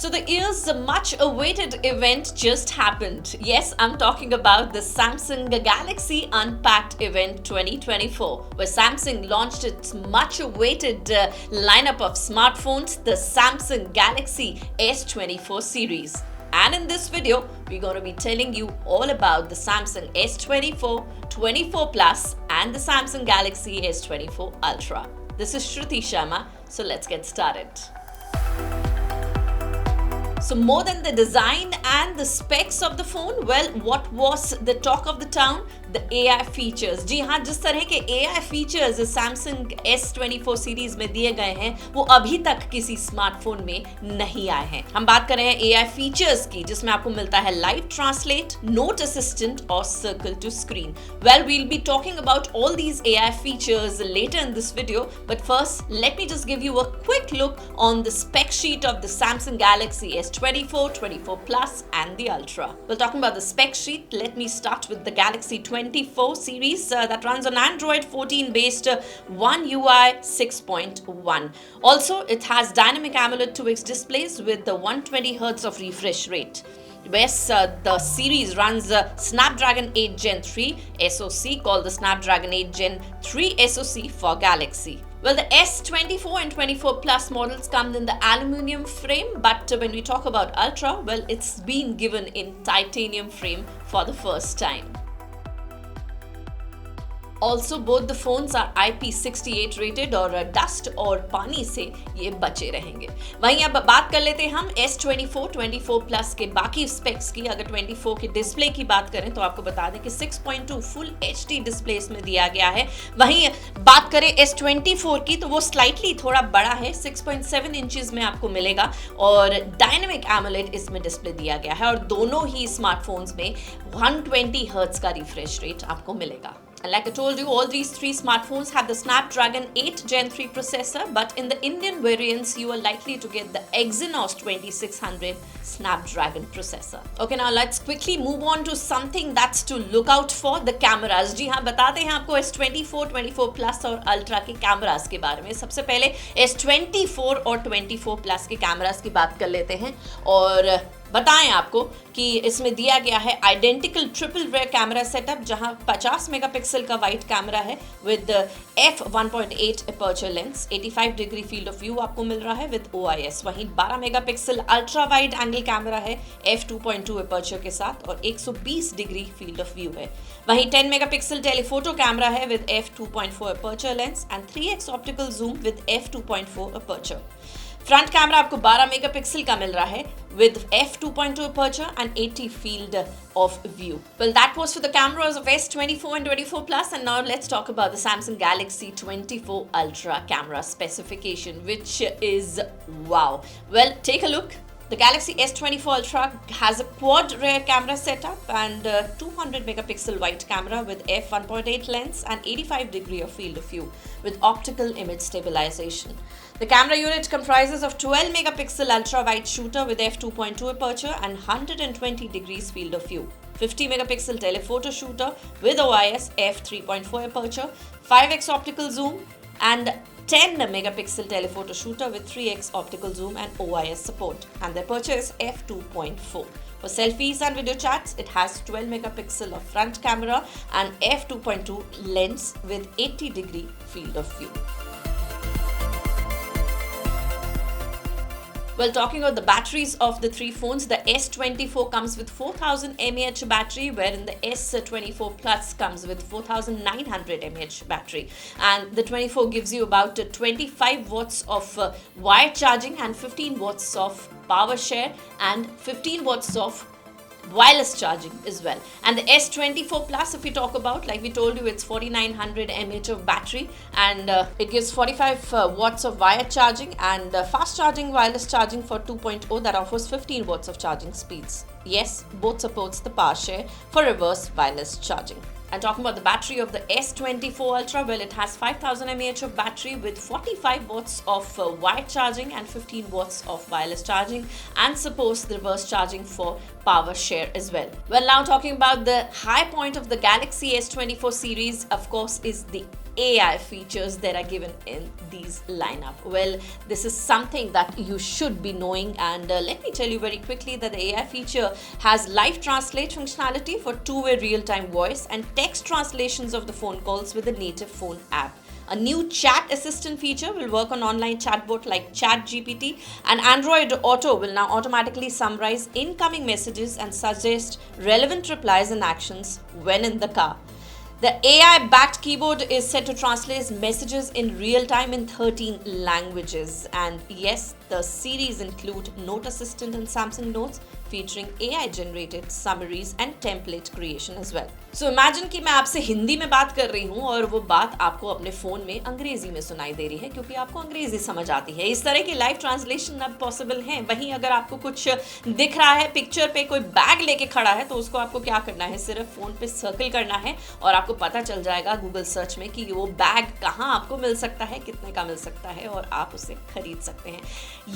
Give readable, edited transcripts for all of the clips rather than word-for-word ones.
So the year's much awaited event just happened. Yes, I'm talking about the Samsung Galaxy Unpacked event 2024, where Samsung launched its much awaited lineup of smartphones, the Samsung Galaxy S24 series. And in this video, we're going to be telling you all about the Samsung S24, 24 Plus and the Samsung Galaxy S24 Ultra. This is Shruti Sharma, so let's get started. So more than the design and the specs of the phone, well, what was the talk of the town? The AI features. जी हाँ, जिस तरह के AI features Samsung S24 series में दिए गए हैं वो अभी तक किसी स्मार्टफोन में नहीं आए हैं। हम बात कर रहे हैं AI features की, जिसमें आपको मिलता है लाइव ट्रांसलेट, नोट असिस्टेंट और circle to screen. Well, we'll be talking about all these AI features later in this video, but first let me just give you a quick look on the spec sheet of the Samsung Galaxy S24, 24 Plus and the Ultra. Well, talking about the spec sheet, let me start with the Galaxy 24 series that runs on Android 14 based One UI 6.1. Also, it has dynamic AMOLED 2x displays with the 120Hz of refresh rate. Yes, the series runs Snapdragon 8 Gen 3 SoC called the Snapdragon 8 Gen 3 SoC for Galaxy. Well, the S24 and 24 Plus models come in the aluminium frame, but when we talk about Ultra, well, it's been given in titanium frame for the first time. Also, both the phones are IP68 rated और dust और पानी से ये बचे रहेंगे। वहीं अब बात कर लेते हैं हम S24, 24 Plus के बाकी स्पेक्स की। अगर 24 के डिस्प्ले की बात करें तो आपको बता दें कि 6.2 फुल HD डिस्प्ले इसमें दिया गया है। वहीं बात करें S24 की तो वो स्लाइटली थोड़ा बड़ा है, 6.7 इंचेस में आपको मिलेगा और डायनेमिक AMOLED इसमें डिस्प्ले दिया गया है और दोनों ही स्मार्टफोन्स में 120Hz का रिफ्रेश रेट आपको मिलेगा। And like I told you, all these three smartphones have the Snapdragon 8 Gen 3 processor, but in the Indian variants, you are likely to get the Exynos 2600 Snapdragon processor. Okay, now let's quickly move on to something that's to look out for, the cameras. जी हाँ, बताते हैं आपको S24, 24 Plus और Ultra के cameras के बारे में। सबसे पहले S24 और 24 Plus के cameras की बात कर लेते हैं और बताएं आपको कि इसमें दिया गया है identical triple rare camera setup, जहां 50 मेगापिक्सल का वाइड कैमरा है with f1.8 aperture lens, 85 degree field of view आपको मिल रहा है विद OIS। वहीं 12 megapixel ultra wide angle camera है f2.2 अपर्चर के साथ और 120 डिग्री फील्ड ऑफ व्यू है। वहीं 10 मेगापिक्सल टेलीफोटो कैमरा है with f2.4 aperture lens and 3x optical zoom with f2.4 aperture. Front camera आपको 12 मेगापिक्सल का मिल रहा है with f2.2 aperture and 80 field of view. Well, that was for the cameras of S24 and 24 Plus, and now let's talk about the Samsung Galaxy 24 Ultra camera specification, which is wow. Well, take a look. The Galaxy S24 Ultra has a quad rear camera setup and 200 megapixel wide camera with f1.8 lens and 85 degree of field of view with optical image stabilization. The camera unit comprises of 12 megapixel ultra wide shooter with f2.2 aperture and 120 degrees field of view, 50 megapixel telephoto shooter with OIS f3.4 aperture, 5x optical zoom and 10 megapixel telephoto shooter with 3x optical zoom and OIS support, and the aperture is f2.4. For selfies and video chats, it has 12 megapixel of front camera and f2.2 lens with 80 degree field of view. Well, talking about the batteries of the three phones, the S24 comes with 4000 mAh battery, wherein the S24 Plus comes with 4900 mAh battery. And the 24 gives you about 25 watts of wired charging and 15 watts of power share and 15 watts of wireless charging as well. And the S24 Plus, if we talk about, like we told you, it's 4900 mAh of battery and it gives 45 watts of wired charging and fast charging wireless charging for 2.0 that offers 15 watts of charging speeds. Yes, both supports the power share for reverse wireless charging. And talking about the battery of the S24 Ultra, well, it has 5000 mAh of battery with 45 watts of wired charging and 15 watts of wireless charging and supports the reverse charging for power share as well. Well, now talking about the high point of the Galaxy S24 series, of course, is the AI features that are given in these lineup? Well, this is something that you should be knowing, and let me tell you very quickly that the AI feature has live translate functionality for two-way real-time voice and text translations of the phone calls with the native phone app. A new chat assistant feature will work on online chatbot like ChatGPT, and Android Auto will now automatically summarize incoming messages and suggest relevant replies and actions when in the car. The AI-backed keyboard is set to translate messages in real time in 13 languages. And yes, the series include Note Assistant and Samsung Notes, featuring AI-generated summaries and template creation as well. So imagine कि मैं आपसे हिंदी में बात कर रही हूँ और वो बात आपको अपने फ़ोन में अंग्रेज़ी में सुनाई दे रही है क्योंकि आपको अंग्रेज़ी समझ आती है। इस तरह की लाइव ट्रांसलेशन अब पॉसिबल है। वहीं अगर आपको कुछ दिख रहा है पिक्चर पे, कोई बैग लेके खड़ा है, तो उसको आपको क्या करना है, सिर्फ फ़ोन पे सर्कल करना है और आपको पता चल जाएगा गूगल सर्च में कि वो बैग कहाँ आपको मिल सकता है, कितने का मिल सकता है और आप उसे खरीद सकते हैं।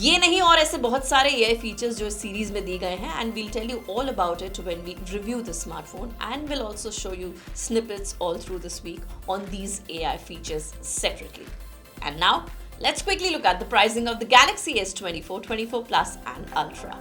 ये नहीं और ऐसे बहुत सारे AI फीचर्स जो सीरीज़ में दिए गए हैं, and we'll tell you all about it when we review the smartphone, and we'll also show you snippets all through this week on these AI features separately. And now, let's quickly look at the pricing of the Galaxy S24, 24 Plus and Ultra.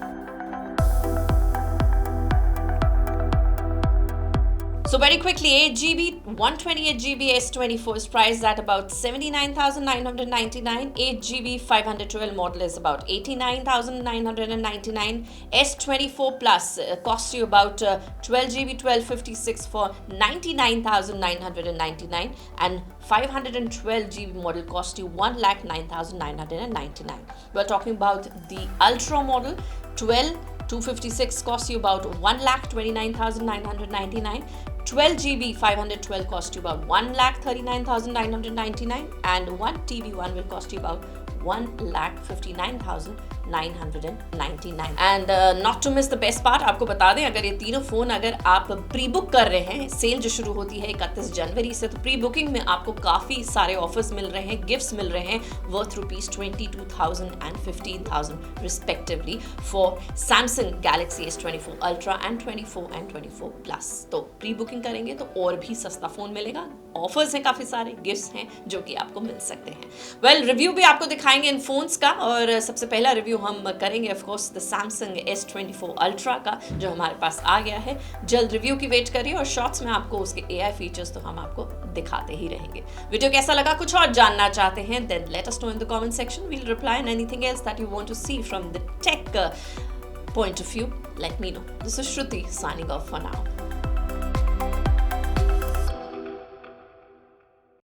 So very quickly, 8GB, 128GB S24 is priced at about 79,999. 8GB 512 model is about 89,999. S24 Plus costs you about 12GB 1256 for 99,999, and 512GB model costs you 1,09,999. We're talking about the Ultra model. 256 costs you about 1,29,999. 12GB 512 cost you about 1,39,999, and 1TB1 will cost you about 1,59,999. And not to miss the best part, आपको बता दें, अगर ये तीनों phone अगर आप pre book कर रहे हैं, सेल जो शुरू होती है 31 जनवरी से, तो प्री बुकिंग में आपको काफ़ी सारे ऑफर्स मिल रहे हैं, गिफ्ट्स मिल रहे हैं worth ₹22,000 and ₹15,000 respectively for Samsung Galaxy S24 Ultra and 24 and 24 Plus. तो प्री बुकिंग करेंगे तो और भी सस्ता फ़ोन मिलेगा, ऑफर्स हैं काफ़ी सारे, गिफ्ट्स हैं जो कि आपको मिल सकते हैं। वेल, रिव्यू भी आपको दिखाएंगे इन फोन्स का, और सबसे पहला रिव्यू हम करेंगे of course the Samsung S24 Ultra का, जो हमारे पास आ गया है। जल्द रिव्यू की वेट करिए, और शॉर्ट्स में आपको उसके AI फीचर्स तो हम आपको दिखाते ही रहेंगे। वीडियो कैसा लगा, कुछ और जानना चाहते हैं, then let us know in the comment section, we'll reply, and anything else that you want to see from the tech point of view, let me know. This is Shruti signing off for now.